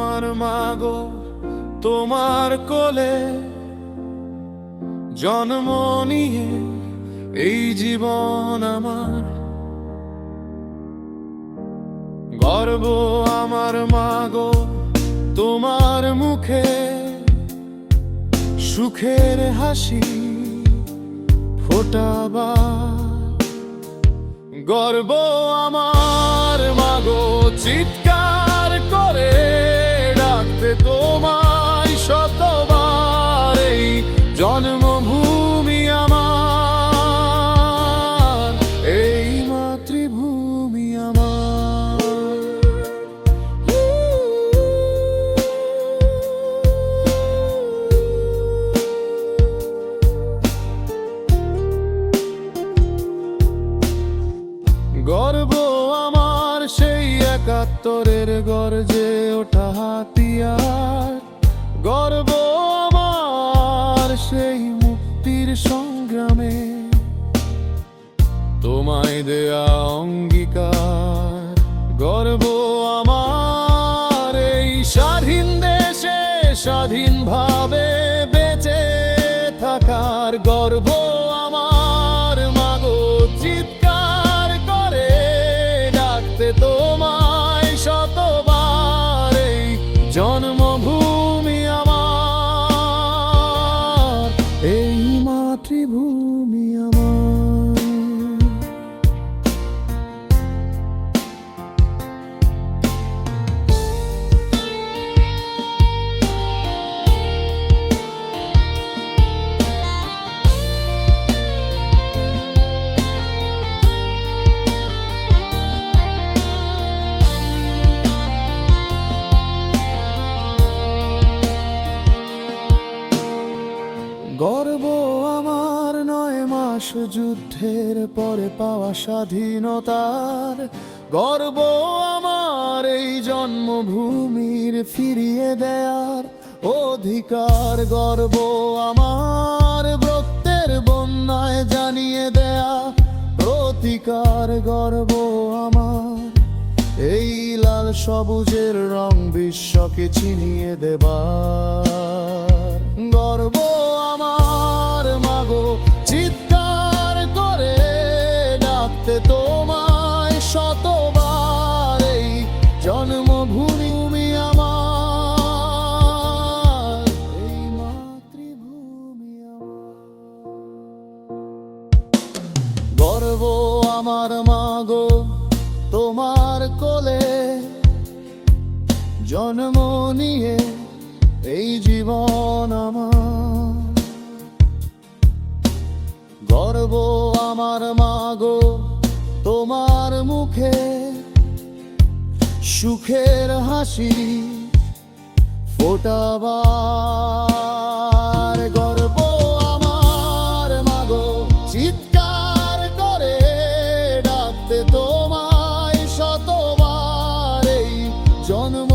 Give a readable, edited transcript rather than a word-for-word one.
আমার মাগো তোমার কোলে জন্ম নিয়ে এই জীবন আমার গর্ব আমার মাগো তোমার মুখে সুখের হাসি ফোটাবার গর্ব আমার মাগো চিৎকার করে ডাকতে তোমায় শতবার এই জন্মভূমি আমার এই মাতৃভূমি আমার গর্ব আমার সেই ৭১-এর গর্জে ওঠা হাতিয়ার গর্ব আমার সেই মুক্তির সংগ্রামে তোমায় দেয়া অঙ্গীকার গর্ব আমার এই স্বাধীন দেশে স্বাধীনভাবে বেঁচে থাকার গর্ব আমার মাগো চিৎকার করে ডাকতে তোমায় শতবার এই জন্মভূমি আমার এই মাতৃভূমি আমার গর্ব আমার ৯ মাস যুদ্ধের পরে পাওয়া স্বাধীনতার গর্ব আমার এই জন্মভূমির ফিরিয়ে দেয়ার অধিকার গর্ব আমার রক্তের বন্যায় জানিয়ে দেয়া প্রতিকার গর্ব আমার এই লাল সবুজের রং বিশ্বকে চিনিয়ে দেবার গর্ব আমার মাগো চিৎকার করে ডাকতে তোমায় শতবার এই জন্মভূমি আমার এই মাতৃভূমি আমার গর্ব আমার মাগো তোমার কোলে জন্ম নিয়ে এই জীবন আমার গর্ব আমার মাগো তোমার মুখে সুখের হাসি ফোটাবার গর্ব আমার মাগো চিৎকার করে ডাকতে তোমায় শতবার এই জন্ম